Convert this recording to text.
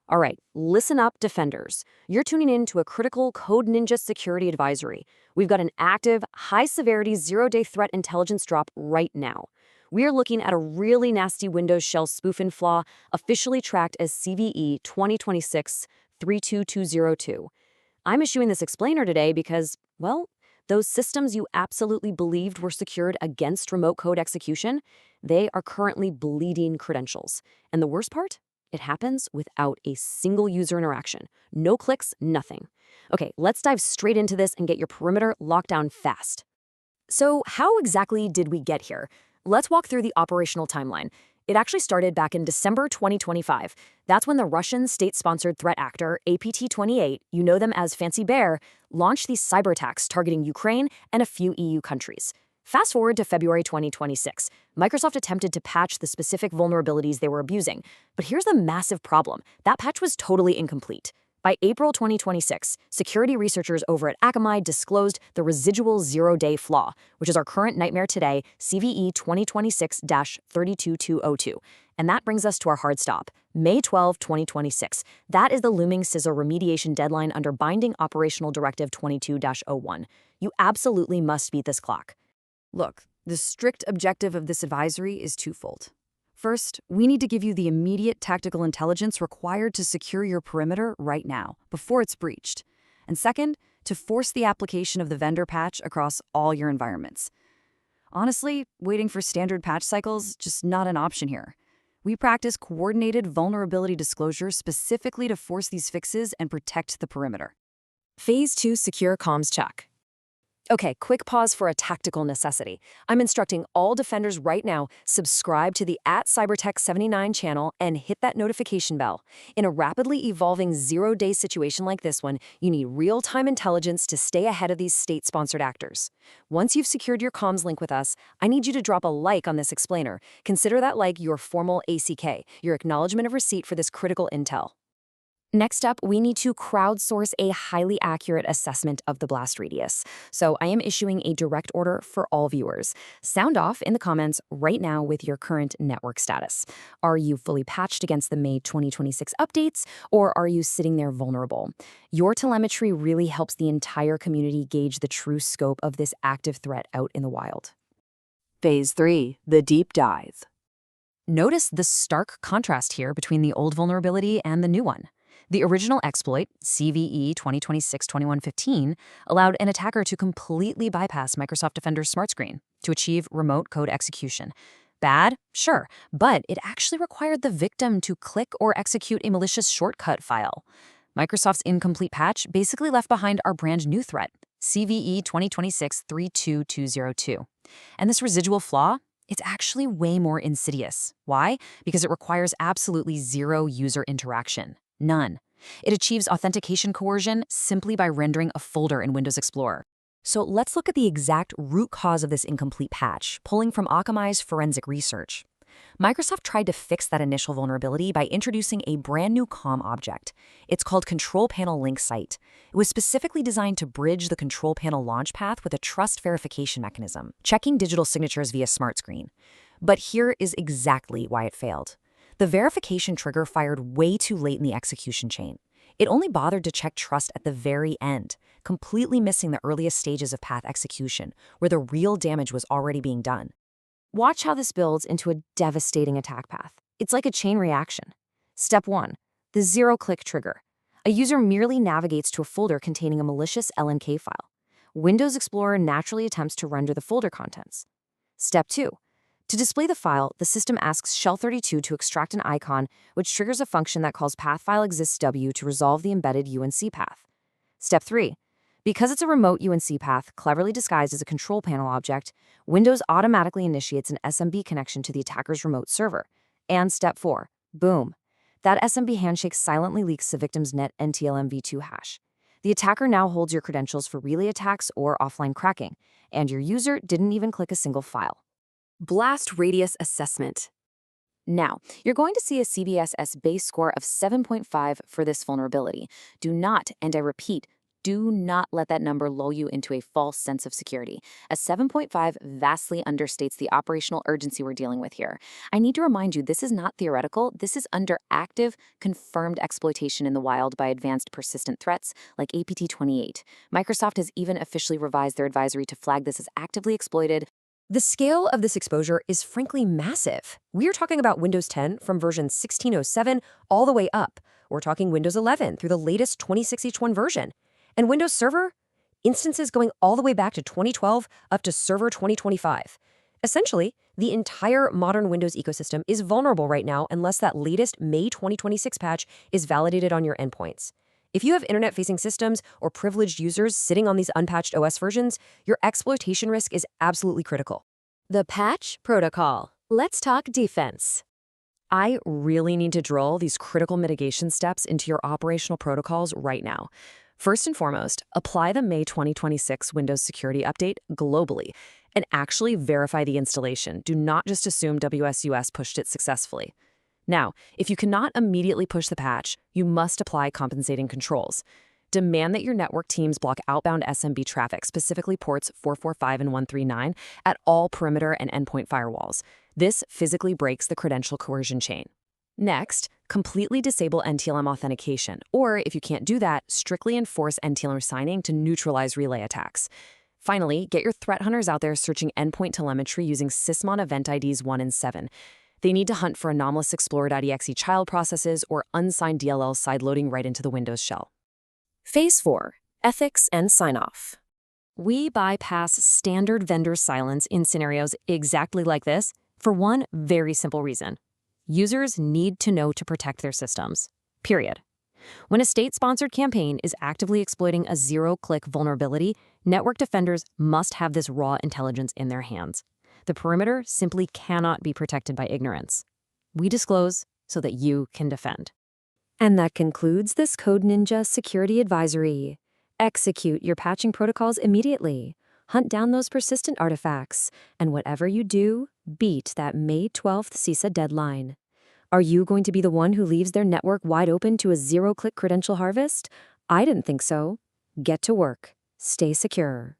All right, listen up, defenders. You're tuning in to a critical Code Ninja security advisory. We've got an active, high-severity zero-day threat intelligence drop right now. We are looking at a really nasty Windows shell spoofing flaw officially tracked as CVE-2026-32202. I'm issuing this explainer today because, well, those systems you absolutely believed were secured against remote code execution, they are currently bleeding credentials. And the worst part? It happens without a single user interaction. No clicks, nothing. Okay, let's dive straight into this and get your perimeter locked down fast. So how exactly did we get here? Let's walk through the operational timeline. It actually started back in December 2025. That's when the Russian state-sponsored threat actor, APT28, you know them as Fancy Bear, launched these cyber attacks targeting Ukraine and a few EU countries. Fast forward to February 2026. Microsoft attempted to patch the specific vulnerabilities they were abusing. But here's the massive problem. That patch was totally incomplete. By April 2026, security researchers over at Akamai disclosed the residual zero-day flaw, which is our current nightmare today, CVE 2026-32202. And that brings us to our hard stop, May 12, 2026. That is the looming CISO remediation deadline under Binding Operational Directive 22-01. You absolutely must beat this clock. Look, the strict objective of this advisory is twofold. First, we need to give you the immediate tactical intelligence required to secure your perimeter right now, before it's breached. And second, to force the application of the vendor patch across all your environments. Honestly, waiting for standard patch cycles, just not an option here. We practice coordinated vulnerability disclosure specifically to force these fixes and protect the perimeter. Phase 2 Secure Comms Check. Okay, quick pause for a tactical necessity. I'm instructing all defenders right now, subscribe to the @cybertech79 channel and hit that notification bell. In a rapidly evolving zero-day situation like this one, you need real-time intelligence to stay ahead of these state-sponsored actors. Once you've secured your comms link with us, I need you to drop a like on this explainer. Consider that like your formal ACK, your acknowledgement of receipt for this critical intel. Next up, we need to crowdsource a highly accurate assessment of the blast radius. So I am issuing a direct order for all viewers. Sound off in the comments right now with your current network status. Are you fully patched against the May 2026 updates, or are you sitting there vulnerable? Your telemetry really helps the entire community gauge the true scope of this active threat out in the wild. Phase 3, the deep dive. Notice the stark contrast here between the old vulnerability and the new one. The original exploit, CVE 2026-32202, allowed an attacker to completely bypass Microsoft Defender's smart screen to achieve remote code execution. Bad? Sure, but it actually required the victim to click or execute a malicious shortcut file. Microsoft's incomplete patch basically left behind our brand new threat, CVE 2026-32202. And this residual flaw? It's actually way more insidious. Why? Because it requires absolutely zero user interaction. None. It achieves authentication coercion simply by rendering a folder in Windows Explorer. So let's look at the exact root cause of this incomplete patch, pulling from Akamai's forensic research. Microsoft tried to fix that initial vulnerability by introducing a brand new COM object. It's called Control Panel Link Site. It was specifically designed to bridge the Control Panel launch path with a trust verification mechanism, checking digital signatures via smart screen. But here is exactly why it failed. The verification trigger fired way too late in the execution chain. It only bothered to check trust at the very end, completely missing the earliest stages of path execution, where the real damage was already being done. Watch how this builds into a devastating attack path. It's like a chain reaction. Step 1. The zero-click trigger. A user merely navigates to a folder containing a malicious LNK file. Windows Explorer naturally attempts to render the folder contents. Step 2. To display the file, the system asks Shell32 to extract an icon, which triggers a function that calls PathFileExistsW to resolve the embedded UNC path. Step 3. Because it's a remote UNC path, cleverly disguised as a control panel object, Windows automatically initiates an SMB connection to the attacker's remote server. And Step 4. Boom. That SMB handshake silently leaks the victim's net NTLM-v2 hash. The attacker now holds your credentials for relay attacks or offline cracking, and your user didn't even click a single file. Blast Radius Assessment. Now, you're going to see a CVSS base score of 7.5 for this vulnerability. Do not, and I repeat, do not let that number lull you into a false sense of security. A 7.5 vastly understates the operational urgency we're dealing with here. I need to remind you, this is not theoretical. This is under active, confirmed exploitation in the wild by advanced persistent threats like APT28. Microsoft has even officially revised their advisory to flag this as actively exploited. The scale of this exposure is frankly massive. We're talking about Windows 10 from version 1607 all the way up. We're talking Windows 11 through the latest 26H1 version. And Windows Server? Instances going all the way back to 2012 up to Server 2025. Essentially, the entire modern Windows ecosystem is vulnerable right now unless that latest May 2026 patch is validated on your endpoints. If you have internet-facing systems or privileged users sitting on these unpatched OS versions, your exploitation risk is absolutely critical. The patch protocol. Let's talk defense. I really need to drill these critical mitigation steps into your operational protocols right now. First and foremost, apply the May 2026 Windows Security Update globally and actually verify the installation. Do not just assume WSUS pushed it successfully. Now, if you cannot immediately push the patch, you must apply compensating controls. Demand that your network teams block outbound SMB traffic, specifically ports 445 and 139, at all perimeter and endpoint firewalls. This physically breaks the credential coercion chain. Next, completely disable NTLM authentication, or if you can't do that, strictly enforce NTLM signing to neutralize relay attacks. Finally, get your threat hunters out there searching endpoint telemetry using Sysmon event IDs 1 and 7. They need to hunt for anomalous Explorer.exe child processes or unsigned DLL sideloading right into the Windows shell. Phase 4. Ethics and Sign-Off. We bypass standard vendor silence in scenarios exactly like this for one very simple reason. Users need to know to protect their systems. Period. When a state-sponsored campaign is actively exploiting a zero-click vulnerability, network defenders must have this raw intelligence in their hands. The perimeter simply cannot be protected by ignorance. We disclose so that you can defend. And that concludes this Code Ninja Security Advisory. Execute your patching protocols immediately. Hunt down those persistent artifacts. And whatever you do, beat that May 12th CISA deadline. Are you going to be the one who leaves their network wide open to a zero-click credential harvest? I didn't think so. Get to work. Stay secure.